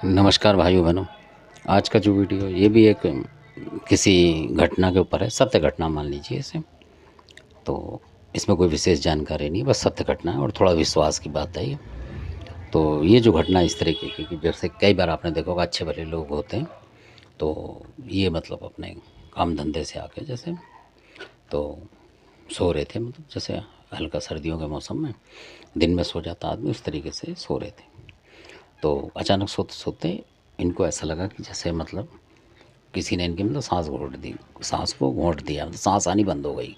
नमस्कार भाइयों बहनों। आज का जो वीडियो ये भी एक किसी घटना के ऊपर है, सत्य घटना मान लीजिए इसे। तो इसमें कोई विशेष जानकारी नहीं, बस सत्य घटना है और थोड़ा विश्वास की बात है ये। तो ये जो घटना इस तरीके की कि जैसे कई बार आपने देखा होगा अच्छे भले लोग होते हैं, तो ये मतलब अपने काम धंधे से आके जैसे तो सो रहे थे, मतलब जैसे हल्का सर्दियों के मौसम में दिन में सो जाता आदमी, उस तरीके से सो रहे थे। तो अचानक सोते सोते इनको ऐसा लगा कि जैसे मतलब किसी ने इनकी मतलब सांस घोट दी, सांस को घोट दिया, मतलब सांस आनी बंद हो गई,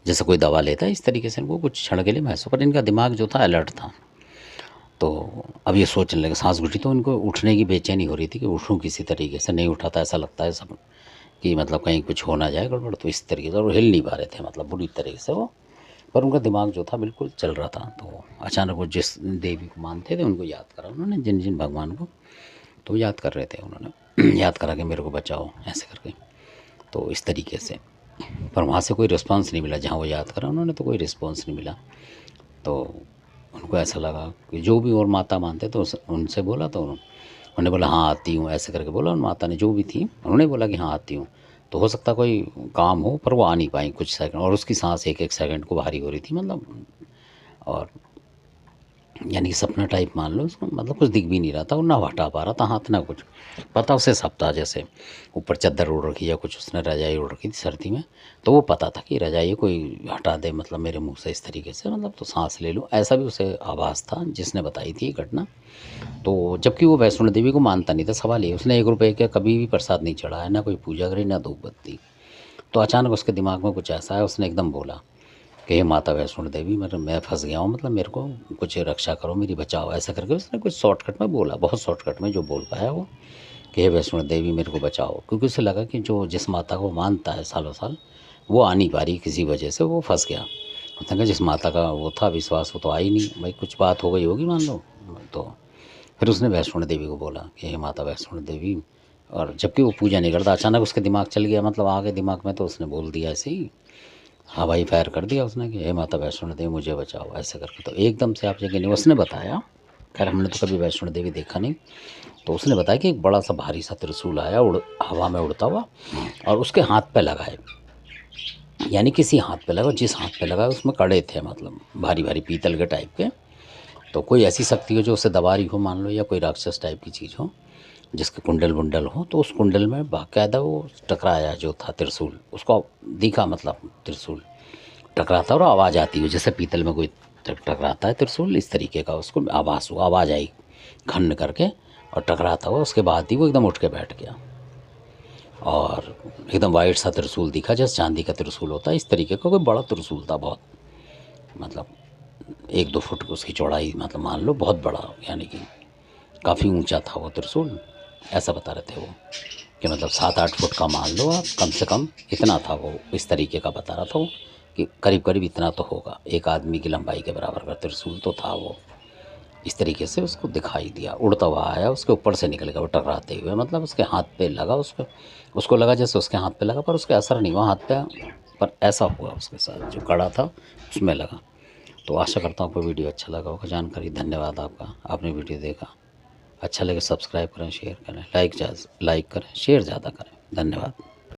जैसे कोई दवा लेता है इस तरीके से इनको कुछ क्षण के लिए महसूस। पर इनका दिमाग जो था अलर्ट था। तो अब ये सोचने लगे, सांस घुटी तो इनको उठने की बेचैनी हो रही थी कि उठूं किसी तरीके से, नहीं उठा था, ऐसा लगता है सब कि मतलब कहीं कुछ हो ना जाए गड़बड़, तो इस तरीके से। और हिल नहीं पा रहे थे मतलब बुरी तरीके से वो, पर उनका दिमाग जो था बिल्कुल चल रहा था। तो अचानक वो जिस देवी को मानते थे उनको याद करा उन्होंने, जिन जिन भगवान को, तो याद कर रहे थे उन्होंने याद करा कि मेरे को बचाओ ऐसे करके। तो इस तरीके से, पर वहाँ से कोई रिस्पॉन्स नहीं मिला, जहाँ वो याद करा उन्होंने तो कोई रिस्पॉन्स नहीं मिला। तो उनको ऐसा लगा कि जो भी और माता मानते तो उनसे बोला, तो उन्होंने बोला हाँ आती हूँ, ऐसे करके बोला। उन माता ने जो भी थी उन्होंने बोला कि हाँ आती हूँ। तो हो सकता कोई काम हो, पर वो आ नहीं पाई कुछ सेकंड, और उसकी सांस एक एक सेकंड को भारी हो रही थी मतलब। और यानी कि सपना टाइप मान लो उसको, मतलब कुछ दिख भी नहीं रहा था और ना हटा पा रहा था हाथ ना कुछ। पता उसे सब था, जैसे ऊपर चादर ओढ़ रखी या कुछ उसने रजाई ओढ़ रखी थी सर्दी में, तो वो पता था कि रजाई कोई हटा दे मतलब मेरे मुंह से इस तरीके से, मतलब तो सांस ले लो, ऐसा भी उसे आभास था जिसने बताई थी ये घटना। तो जबकि वो वैष्णो देवी को मानता नहीं था। सवाल ये, उसने 1 रुपये का कभी भी प्रसाद नहीं चढ़ाया, ना कोई पूजा करी ना धूप बत्ती। तो अचानक उसके दिमाग में कुछ ऐसा है, उसने एकदम बोला कि हे माता वैष्णो देवी, मतलब मैं फंस गया हूँ, मतलब मेरे को कुछ रक्षा करो, मेरी बचाओ, ऐसा करके उसने कुछ शॉर्टकट में बोला, बहुत शॉर्टकट में जो बोल पाया वो, कि हे वैष्णो देवी मेरे को बचाओ। क्योंकि उसे लगा कि जो जिस माता को मानता है सालों साल, वो आ नहीं पा रही किसी वजह से, वो फंस गया। उसने कहा जिस माता का वो था विश्वास, वो तो आई नहीं, भाई कुछ बात हो गई होगी मान लो। तो फिर उसने वैष्णो देवी को बोला कि हे माता वैष्णो देवी, और जबकि वो पूजा नहीं करता, अचानक उसके दिमाग चल गया, मतलब आ गए दिमाग में, तो उसने बोल दिया ऐसे ही, हवाई फायर कर दिया उसने कि हे माता वैष्णो देवी मुझे बचाओ, ऐसे करके। तो एकदम से आप यकीन नहीं, उसने बताया, खैर हमने तो कभी वैष्णो देवी देखा नहीं, तो उसने बताया कि एक बड़ा सा भारी सा त्रिशूल आया हवा में उड़ता हुआ, और उसके हाथ पे लगा है, यानी किसी हाथ पे लगा, जिस हाथ पे लगा उसमें कड़े थे, मतलब भारी भारी पीतल के टाइप के। तो कोई ऐसी शक्ति हो जो उसे दबा रही हो मान लो, या कोई राक्षस टाइप की चीज़ हो जिसके कुंडल वुंडल हो, तो उस कुंडल में बाकायदा वो टकराया जो था त्रिशूल, उसको दिखा, मतलब त्रिशूल टकराता और आवाज़ आती हो, जैसे पीतल में कोई टकराता है त्रिशूल, इस तरीके का उसको आवाज़ हुआ, आवाज़ आई खन्न करके, और टकराता हुआ। उसके बाद ही वो एकदम उठ के बैठ गया, और एकदम वाइट सा त्रिशूल दिखा, जैसे चांदी का त्रिशूल होता है इस तरीके का, कोई बड़ा त्रिशूल था बहुत, मतलब 1-2 फुट उसकी चौड़ाई, मतलब मान लो बहुत बड़ा, यानी कि काफ़ी ऊंचा था वो त्रिशूल। ऐसा बता रहे थे वो कि मतलब 7-8 फुट का मान लो आप, कम से कम इतना था वो, इस तरीके का बता रहा था वो, कि करीब करीब इतना तो होगा, एक आदमी की लंबाई के बराबर का त्रिशूल तो था वो। इस तरीके से उसको दिखाई दिया, उड़ता हुआ आया, उसके ऊपर से निकल गया वो टकराते हुए, मतलब उसके हाथ पे लगा, उसको उसको लगा जैसे उसके हाथ पे लगा, पर उसके असर नहीं हुआ हाथ पे, पर ऐसा हुआ उसके साथ जो कड़ा था उसमें लगा। तो आशा करता हूँ आपको वीडियो अच्छा लगा होगा, जानकारी। धन्यवाद आपका, आपने वीडियो देखा। अच्छा लगे सब्सक्राइब करें, शेयर करें, लाइक करें, शेयर ज़्यादा करें। धन्यवाद।